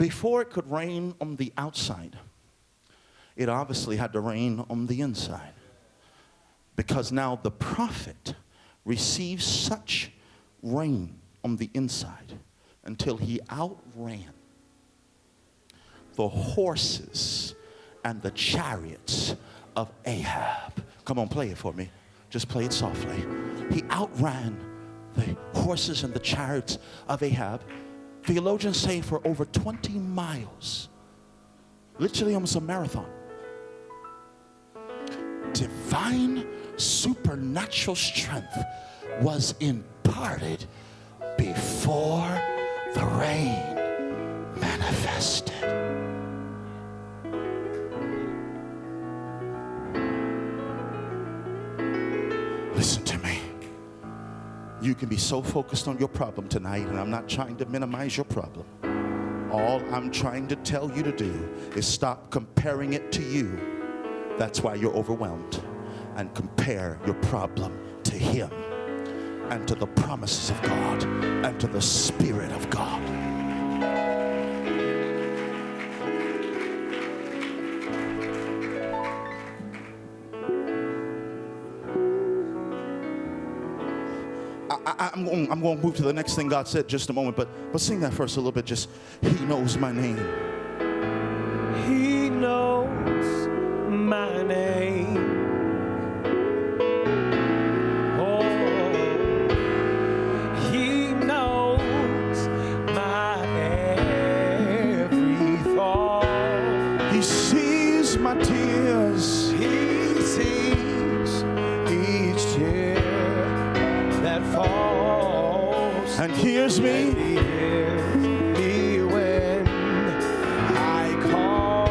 before it could rain on the outside, it obviously had to rain on the inside. Because now the prophet received such rain on the inside until he outran the horses and the chariots of Ahab. Come on, play it for me. Just play it softly. He outran the horses and the chariots of Ahab. Theologians say for over 20 miles. Literally almost a marathon. Divine supernatural strength was imparted before the rain manifested. Listen to me. You can be so focused on your problem tonight, and I'm not trying to minimize your problem. All I'm trying to tell you to do is stop comparing it to you. That's why you're overwhelmed. And compare your problem to Him and to the promises of God and to the Spirit of God. I'm going to move to the next thing God said just a moment, but sing that first a little bit. Just, He knows my name. He knows my name. Oh, He knows my every thought. He sees my tears. He sees each tear that falls, And hears me. and He hears me when I call.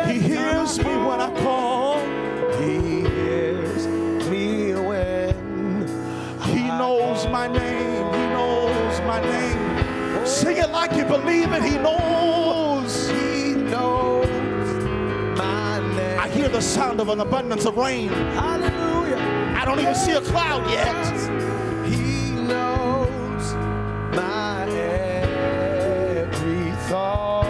He hears me when I call. He hears me when He knows my name. He knows my name. Sing it like you believe it. He knows. He knows my name. I hear the sound of an abundance of rain. Hallelujah. I don't even see a cloud yet. He knows my every thought.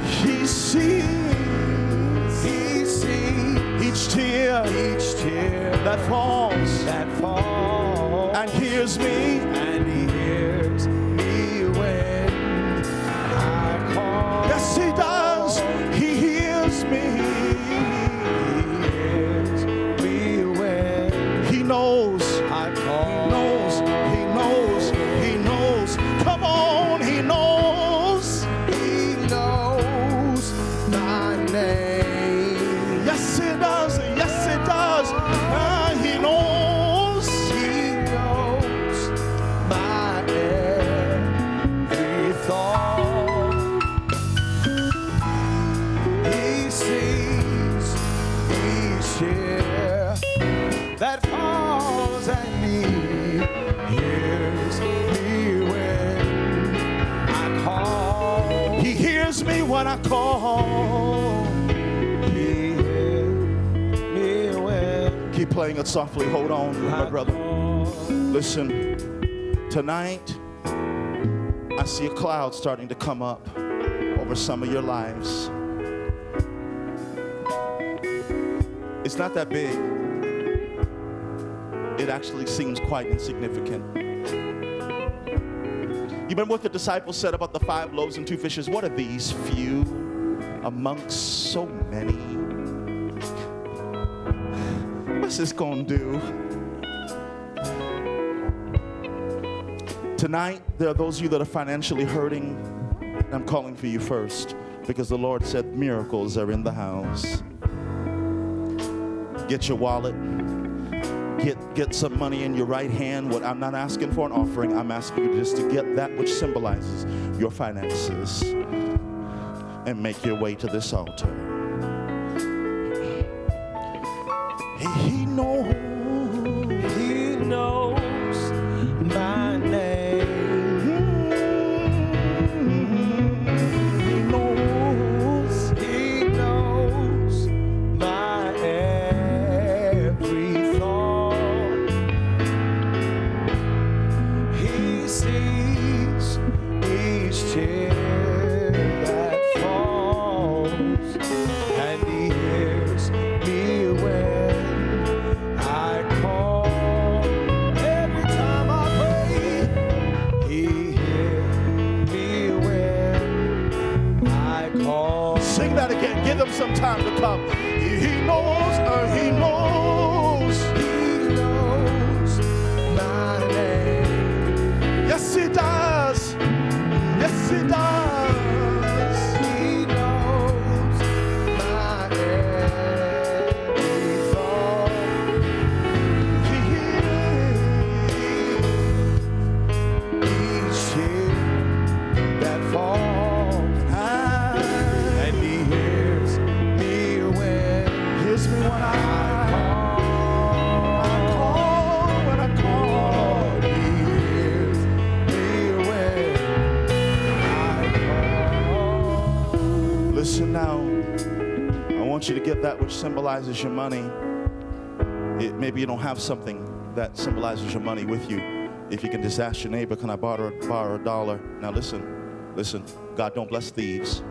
He sees He sees each tear each tear that falls that falls, and hears me. and He hears me when I call. Yes, He does. He hears me. He hears me when He knows. I call. He knows. He knows. He knows. Come on. He knows. He knows my name. Yes, He does. Yes, He does. He knows. He knows my every thought. He sees each tear that falls, and He hears me when I call. He hears me when I call. He hears me when Keep playing it softly. Hold on, my brother. call. Listen, tonight I see a cloud starting to come up over some of your lives. It's not that big. It actually seems quite insignificant. You remember what the disciples said about the 5 loaves and 2 fishes? What are these few amongst so many? What's this gonna do? Tonight, there are those of you that are financially hurting. I'm calling for you first because the Lord said miracles are in the house. Get your wallet. Get some money in your right hand. What I'm not asking for an offering. I'm asking you just to get that which symbolizes your finances and make your way to this altar. He knows. He knows my name. He knows. He knows my every thought. He sees each tear Give him some time to come. He knows, he knows. He knows my name. Yes, he does. Yes, he does. He knows my every thought. Each tear that falls, and he hears me when I call. When I call. He hears me when I call. Listen now. I want you to get that which symbolizes your money. Maybe you don't have something that symbolizes your money with you. If you can just ask your neighbor, can I borrow $1? Now listen. God don't bless thieves.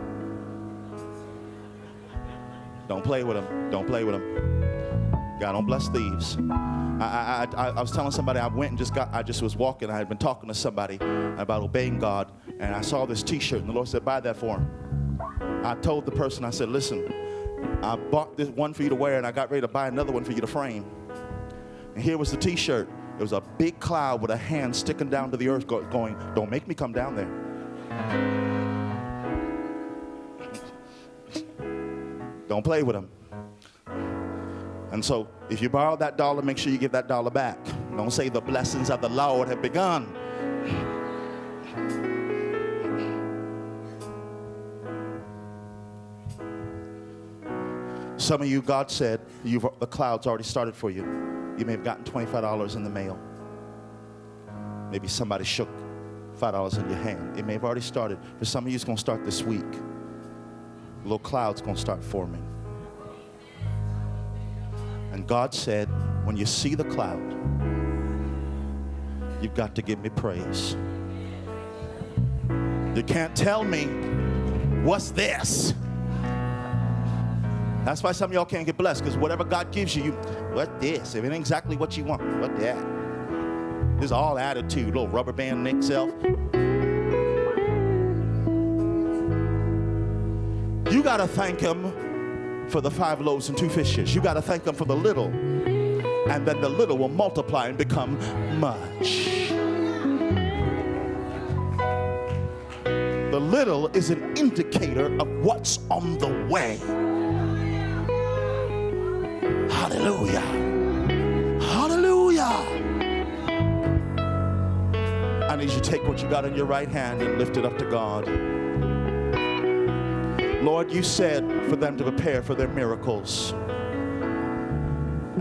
Don't play with them. Don't play with them. God don't bless thieves. I was telling somebody I just was walking. I had been talking to somebody about obeying God, and I saw this T-shirt, and the Lord said, buy that for him. I told the person, I said, listen, I bought this one for you to wear, and I got ready to buy another one for you to frame. And here was the T-shirt. It was a big cloud with a hand sticking down to the earth going, don't make me come down there. Don't play with them. And so if you borrow that dollar, make sure you give that dollar back. Don't say the blessings of the Lord have begun. Some of you, God said, the cloud's already started for you. You may have gotten $25 in the mail. Maybe somebody shook $5 in your hand. It may have already started. For some of you, it's going to start this week. A little cloud's going to start forming. And God said, when you see the cloud, you've got to give me praise. You can't tell me, what's this? That's why some of y'all can't get blessed, because whatever God gives you, what this? If it ain't exactly what you want, what that? This is all attitude, little rubber band Nick self. You got to thank him for the 5 loaves and 2 fishes. You got to thank him for the little, and then the little will multiply and become much. The little is an indicator of what's on the way. Hallelujah. Hallelujah. I need you to take what you got in your right hand and lift it up to God. Lord, you said for them to prepare for their miracles.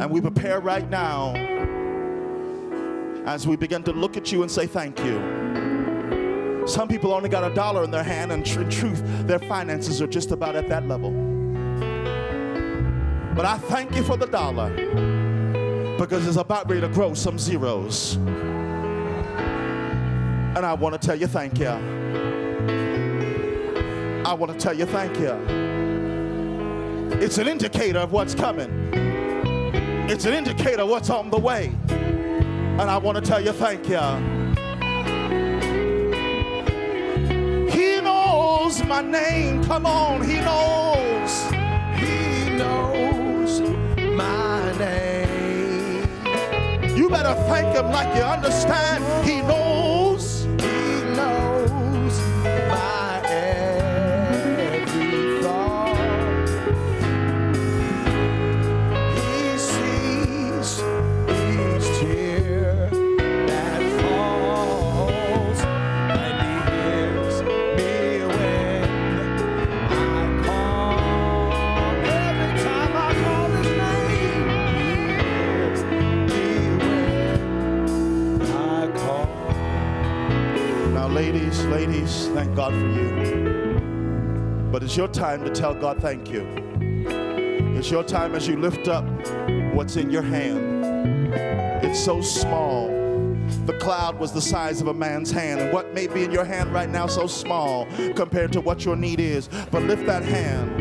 And we prepare right now as we begin to look at you and say thank you. Some people only got $1 in their hand, and in truth, their finances are just about at that level. But I thank you for the $1, because it's about ready to grow some zeros. And I want to tell you thank you. I want to tell you thank you. It's an indicator of what's coming. It's an indicator of what's on the way. And I want to tell you thank you. He knows my name. Come on, he knows. He knows my name. You better thank him like you understand. He knows. He knows my every thought. He sees each tear that falls, and he hears me when I call. Every time I call his name, he hears me when I call. Now, ladies, thank God for you. But it's your time to tell God thank you. It's your time as you lift up what's in your hand. It's so small. The cloud was the size of a man's hand. And what may be in your hand right now so small compared to what your need is. But lift that hand,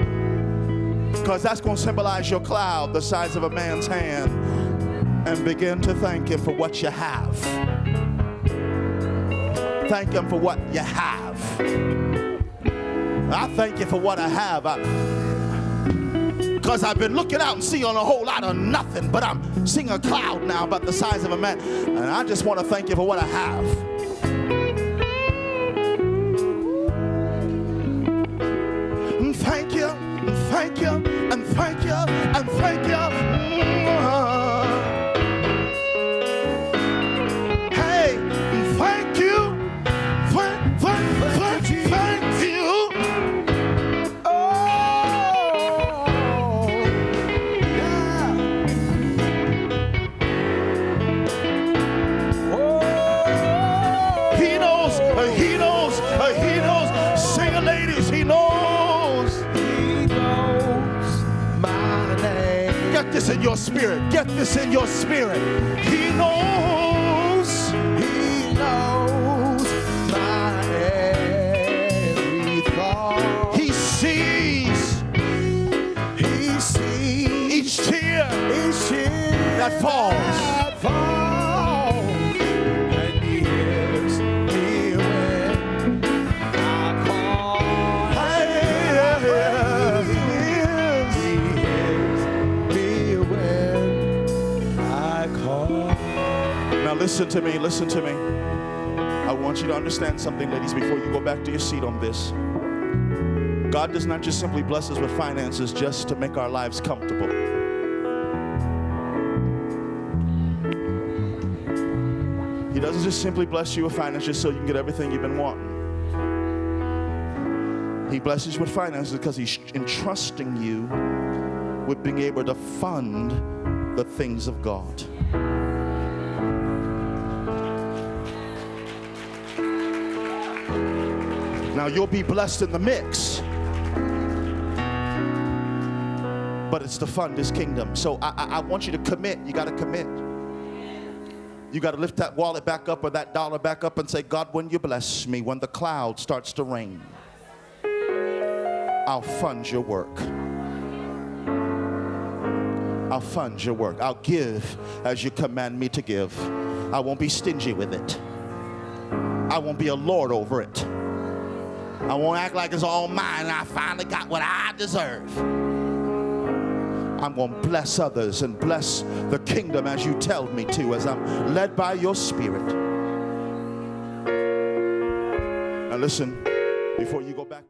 because that's going to symbolize your cloud, the size of a man's hand. And begin to thank him for what you have. Thank him for what you have. I thank you for what I have. because I've been looking out and seeing a whole lot of nothing, but I'm seeing a cloud now about the size of a man. And I just want to thank you for what I have. And thank you, and thank you, and thank you, and thank you. Hey, and thank you. Thank you. He knows. Sing it, ladies. He knows. He knows my name. Get this in your spirit. Get this in your spirit. He knows. He knows my every thought. He sees. He sees Each tear that falls. And he hears me when I call. He hears me when I call. Now listen to me, listen to me. I want you to understand something, ladies, before you go back to your seat on this. God does not just simply bless us with finances just to make our lives comfortable. He doesn't just simply bless you with finances just so you can get everything you've been wanting. He blesses you with finances because he's entrusting you with being able to fund the things of God. Now you'll be blessed in the mix, but it's to fund his kingdom. So I want you to commit. You got to commit. You got to lift that wallet back up or that dollar back up and say, God, when you bless me, when the cloud starts to rain, I'll fund your work. I'll fund your work. I'll give as you command me to give. I won't be stingy with it. I won't be a lord over it. I won't act like it's all mine and I finally got what I deserve. I'm going to bless others and bless the kingdom as you tell me to, as I'm led by your spirit. Now listen, before you go back.